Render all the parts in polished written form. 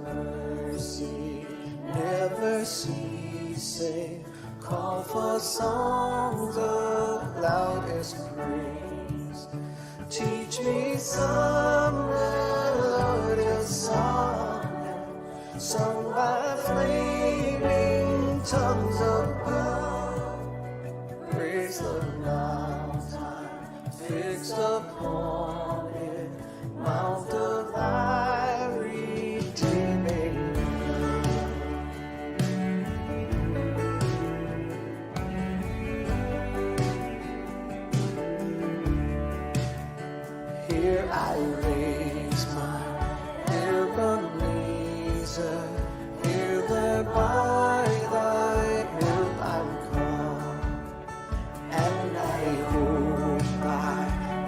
mercy never ceasing. Call for songs of loudest praise. Teach me some melodious song, sung by flaming tongues above. Praise the mountain fixed upon it, mount of thy redeeming love. Here I raise my Ebenezer, here there by thy hill I'm come, and I hope by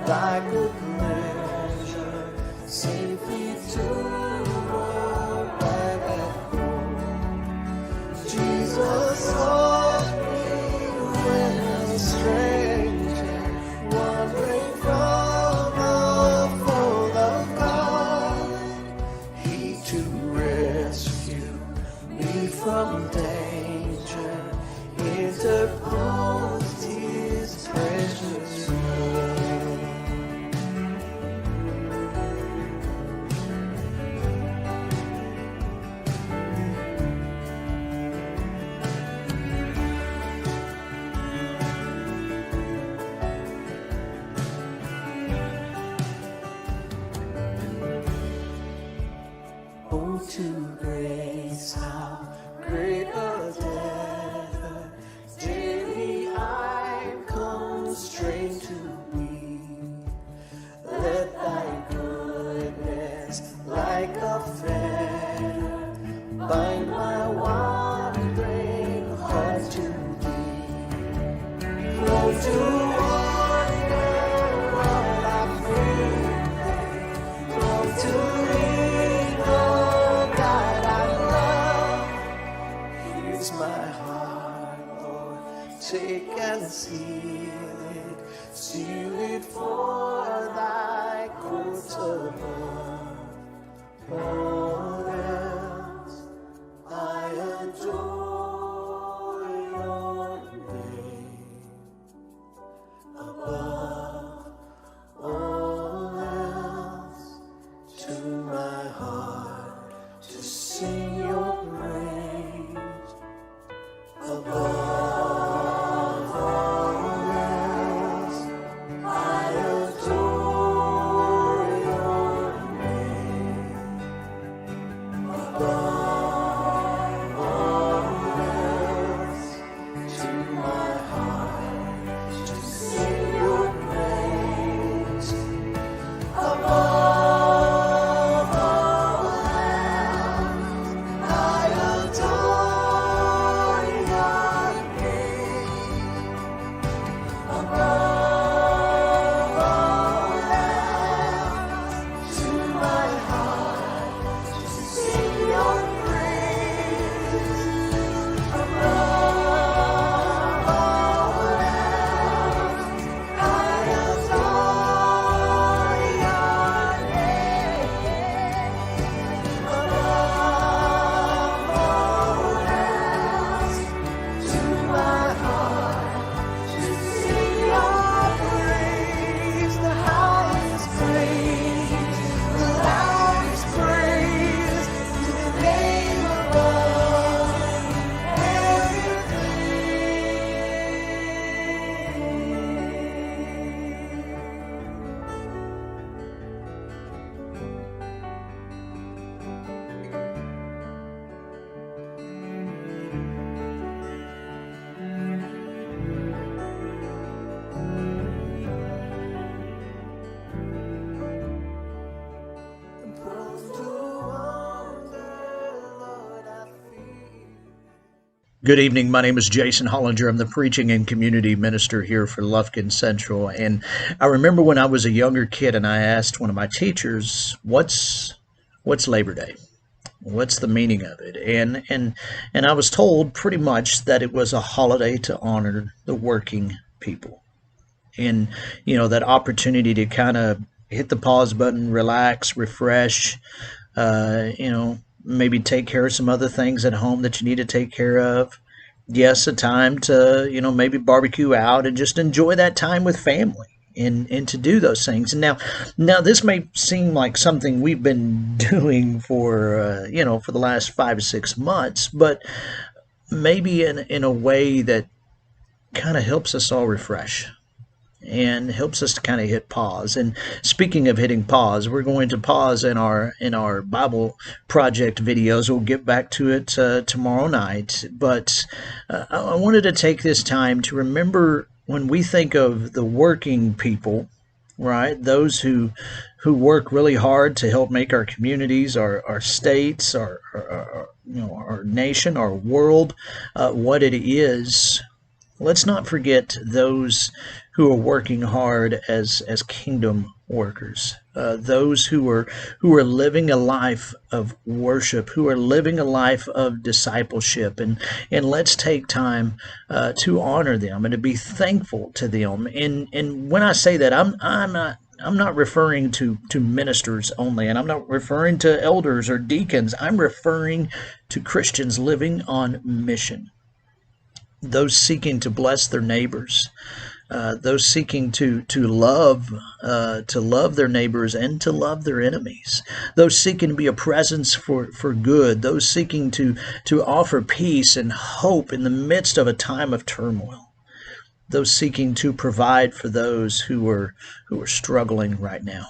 thy good pleasure safely to arrive at home. Jesus sought me when a stranger, wandering from the fold of God. He to rescue me from danger interposed his precious blood. Oh, to grace, how great a debtor daily I'm constrained to be. Let thy goodness, like a fetter, bind my wandering heart to thee. Prone to wander while I feel thee, prone to lean on God I love. Here's my heart, Lord, take and seal it for thy courts above. All else I adore your name. Above all else, to my heart to sing your praise. Above all else, I adore your name. Above all else, to my heart to sing your praise. Above all else, I adore your name. Above all else, to my heart to sing your praise. Above all else, I adore your name. Above all else, to my heart to sing your praise. The highest praise, the loudest praise to the name above everything. Prone to wander, Lord, I fear. Good evening. My name is Jason Hollinger. I'm the preaching and community minister here for Lufkin Central. And I remember when I was a younger kid and I asked one of my teachers, what's Labor Day? What's the meaning of it? And I was told pretty much that it was a holiday to honor the working people. And that opportunity to kind of hit the pause button, relax, refresh, maybe take care of some other things at home that you need to take care of. Yes, a time to, maybe barbecue out and just enjoy that time with family and to do those things. And now this may seem like something we've been doing for, for the last 5 to 6 months, but maybe in a way that kind of helps us all refresh and helps us to kind of hit pause. And speaking of hitting pause, we're going to pause in our Bible project videos. We'll get back to it tomorrow night. But I wanted to take this time to remember when we think of the working people, right? Those who work really hard to help make our communities, our states, our nation, our world, what it is. Let's not forget those who are working hard as kingdom workers, those who are living a life of worship, who are living a life of discipleship, and let's take time to honor them and to be thankful to them. And when I say that, I'm not referring to ministers only, and I'm not referring to elders or deacons. I'm referring to Christians living on mission, those seeking to bless their neighbors, those seeking to love their neighbors and to love their enemies, those seeking to be a presence for good, those seeking to offer peace and hope in the midst of a time of turmoil, those seeking to provide for those who are struggling right now,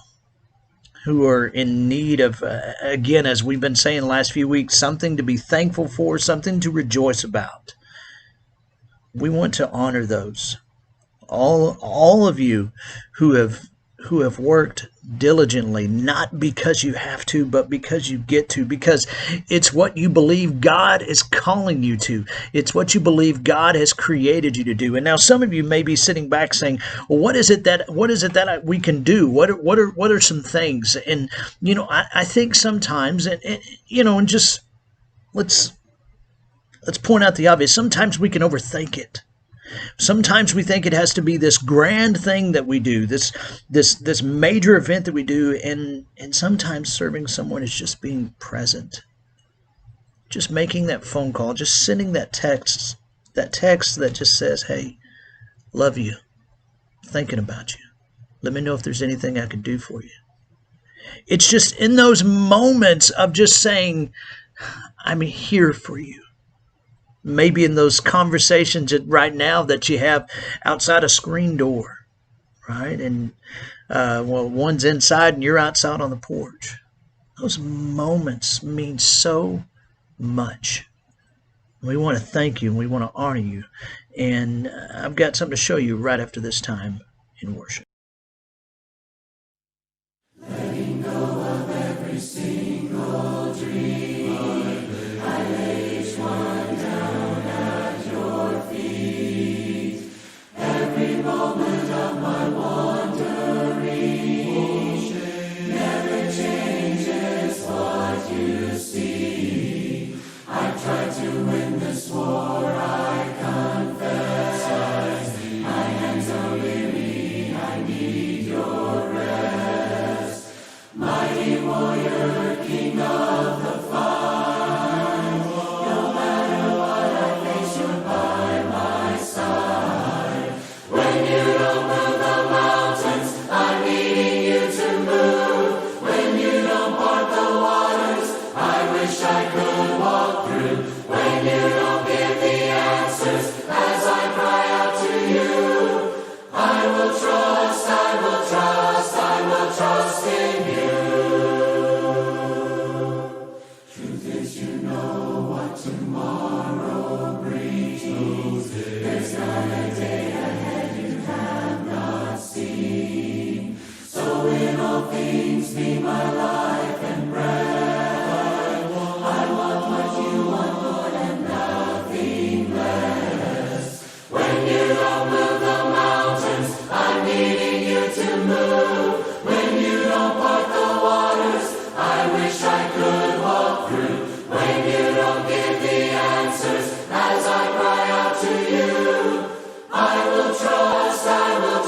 who are in need of, again, as we've been saying the last few weeks, something to be thankful for, something to rejoice about. We want to honor those. All of you who have worked diligently, not because you have to, but because you get to, because it's what you believe God is calling you to. It's what you believe God has created you to do. And now some of you may be sitting back saying, well, what is it that we can do? What are some things? And I think sometimes, and just let's point out the obvious. Sometimes we can overthink it. Sometimes we think it has to be this grand thing that we do, this major event that we do, and sometimes serving someone is just being present, just making that phone call, just sending that text that just says, "Hey, love you, thinking about you. Let me know if there's anything I can do for you." It's just in those moments of just saying, "I'm here for you." Maybe in those conversations right now that you have outside a screen door, right? And one's inside and you're outside on the porch. Those moments mean so much. We want to thank you and we want to honor you. And I've got something to show you right after this time in worship. Letting go of every single dream, I lay each one down at your feet. Every moment of my wandering never changes what you see. I've tried to win this war, I confess. My hands are weary, I need your rest. Mighty warrior, king of the fight, no matter what I face, you're by my side. When you don't move the mountains, I'm needing you to move. When you don't part the waters, I wish I could walk through. When you don't give the answers, as I cry out to you, I will trust, I will trust, I will trust in you. Truth is, you know what tomorrow brings. There's not a day ahead you have not seen. So in all things, be my life and breath. I want what you want, Lord, and nothing less. When you don't move the mountains, I'm needing you to move. When you don't part the waters, I wish I could walk through. When you don't give the answers, as I cry out to you, I will trust, I will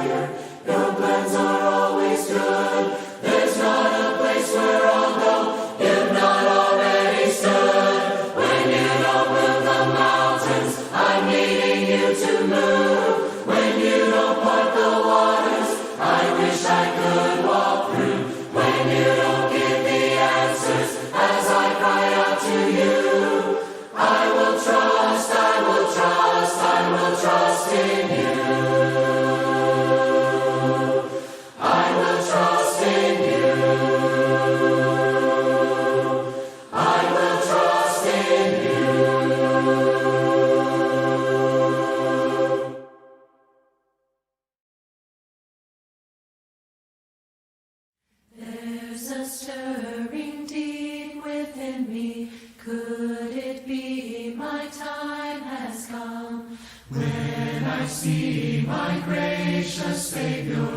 desire. Your plans are always good. There's not a place where I'll go you've not already stood. When you don't move the mountains, I'm needing you to move. When you don't part the waters, I wish I could walk through. When you don't give the answers as I cry out to you, I will trust, I will trust, I will trust in you. I will trust in you. I will trust in you. There's a stirring deep within me. Could it be my time has come? When I see my gracious Savior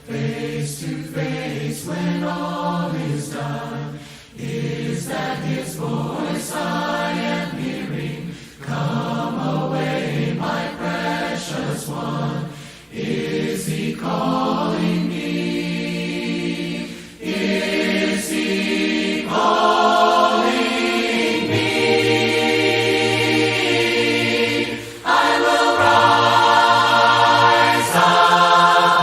face to face, when all is done, is that His voice I am hearing? Come away, my precious one. Is He calling me? Is He calling me? I will rise up,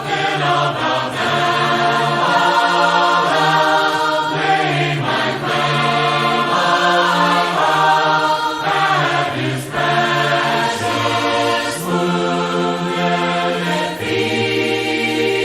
and I'll bow down, lay my crown at His precious wounded feet.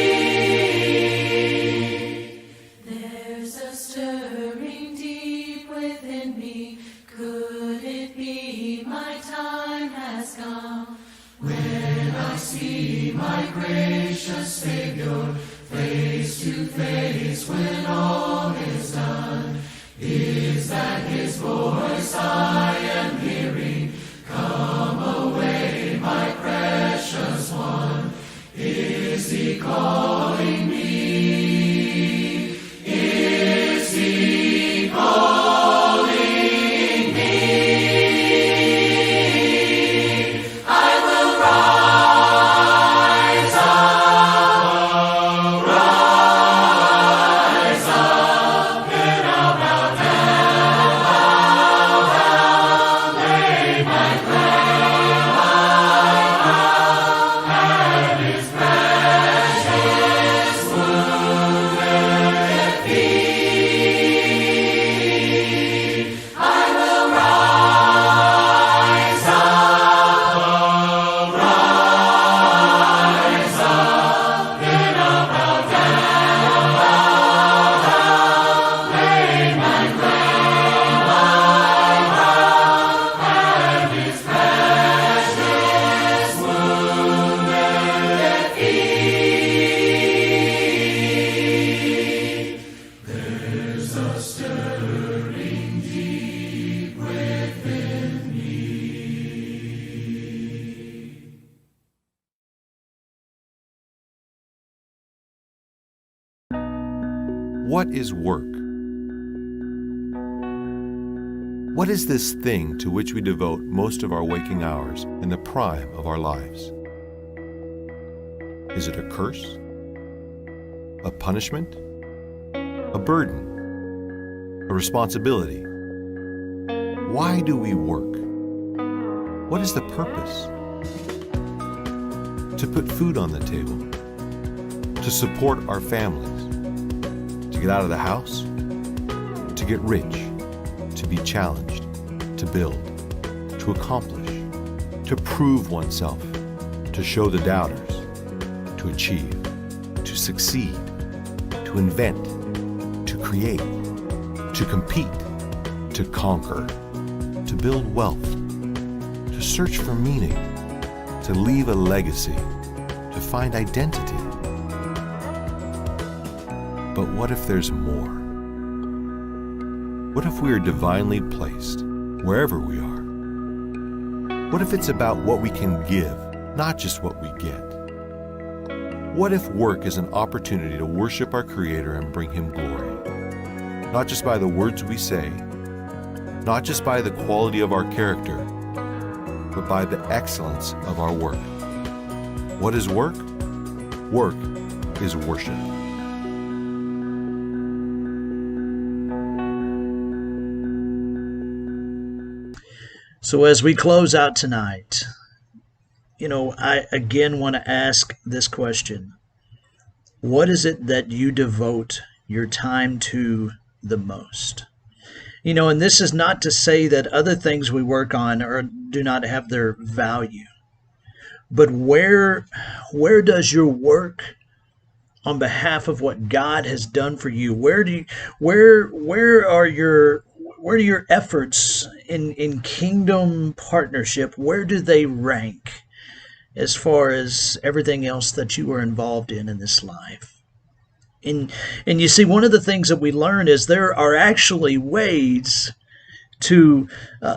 There's a stirring deep within me. Could it be my time has come? When I see my gracious Savior face to face, when all is done, is that His voice I am hearing? Come away, my precious one. Is He calling me? Is He calling me? I will rise up, and I'll bow down, lay my crown at His precious wounded feet. I will rise up, and I'll bow down, lay my crown at His precious wounded feet. There's a stirring deep within me. What is work? What is this thing to which we devote most of our waking hours in the prime of our lives? Is it a curse? A punishment? A burden? A responsibility? Why do we work? What is the purpose? To put food on the table, to support our families, to get out of the house, to get rich, to be challenged, to build, to accomplish, to prove oneself, to show the doubters, to achieve, to succeed, to invent, to create, to compete, to conquer, to build wealth, to search for meaning, to leave a legacy, to find identity. But what if there's more? What if we are divinely placed wherever we are? What if it's about what we can give, not just what we get? What if work is an opportunity to worship our Creator and bring Him glory? Not just by the words we say, not just by the quality of our character, but by the excellence of our work. What is work? Work is worship. So as we close out tonight, I again want to ask this question. What is it that you devote your time to the most? And this is not to say that other things we work on do not have their value. But where does your work on behalf of what God has done for you, where are your efforts in kingdom partnership, where do they rank as far as everything else that you are involved in this life? And you see, one of the things that we learn is there are actually ways to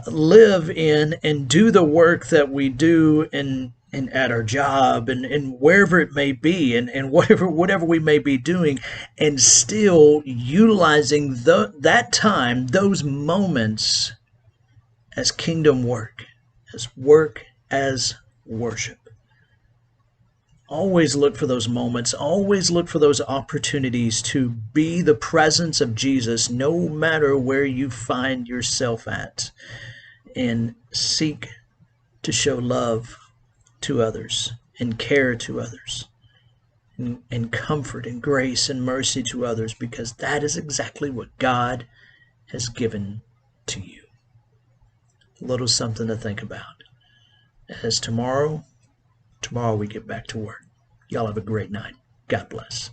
live in and do the work that we do and at our job and wherever it may be and whatever we may be doing, and still utilizing that time, those moments, as kingdom work as worship. Always look for those moments. Always look for those opportunities to be the presence of Jesus no matter where you find yourself at, and seek to show love to others and care to others and comfort and grace and mercy to others, because that is exactly what God has given to you. A little something to think about as tomorrow we get back to work. Y'all have a great night. God bless.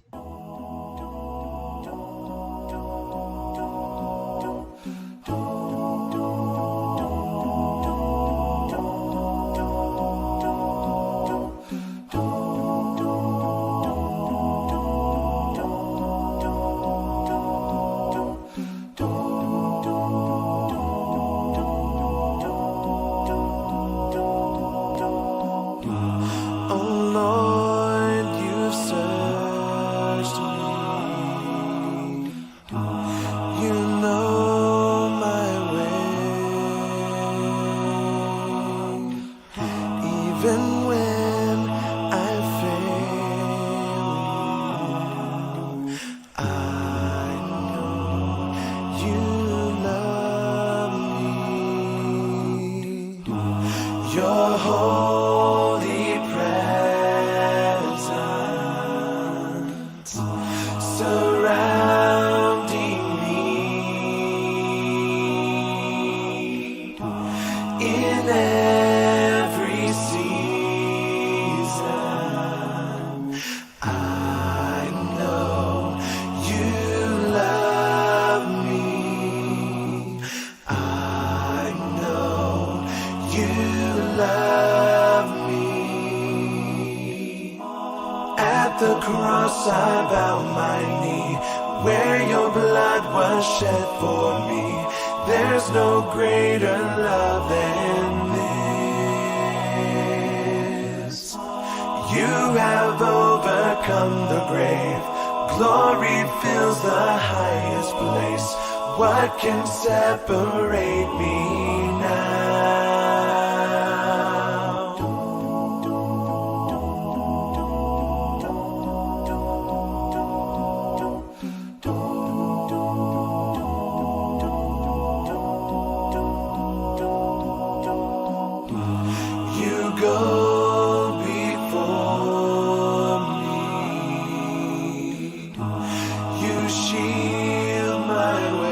Even when I fail you, I know you love me. Your holy presence surrounding me in every season. I know you love me. I know you love me. At the cross I bow my knee, where your blood was shed for me. There's no greater love than this. You have overcome the grave. Glory fills the highest place. What can separate me now? You go before me. You shield my way.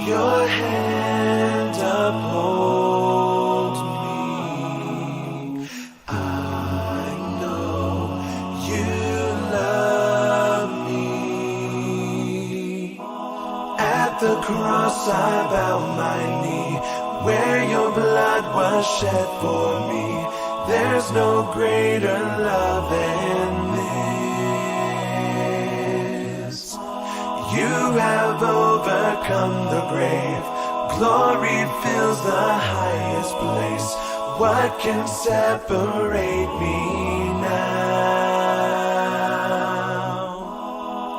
Your hand upholds me. I know you love me. At the cross I bow my knee, where your blood was shed for me. There's no greater love than this. You have overcome the grave. Glory fills the highest place. What can separate me now?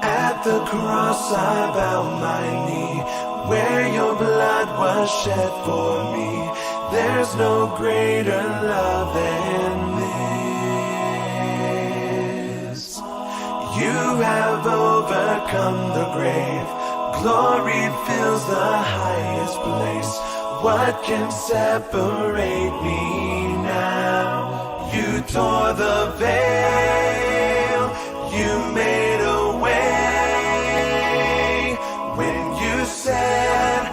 At the cross I bow my knee, where your blood was shed for me. There's no greater love than this. You have overcome the grave. Glory fills the highest place. What can separate me now? You tore the veil. You made a way when you said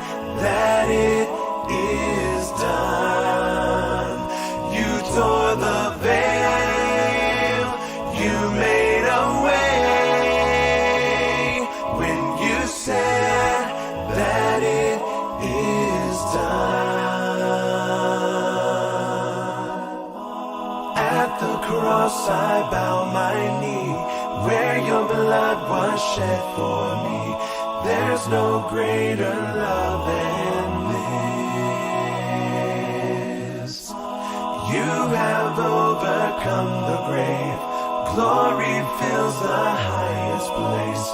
that it is done. You tore the veil. You made a way when you said that it is done. At the cross I bow my knee, where your blood was shed for me. There's no greater love than this. You have overcome the grave. Glory fills the highest place.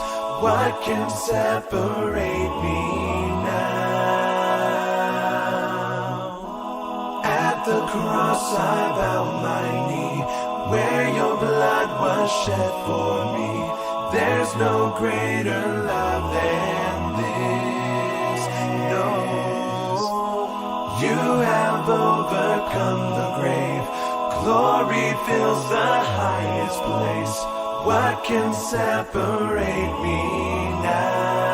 What can separate me now? At the cross I bow my knee, where your blood was shed for me. There's no greater love than this. No, you have overcome the grave. Glory fills the highest place. What can separate me now?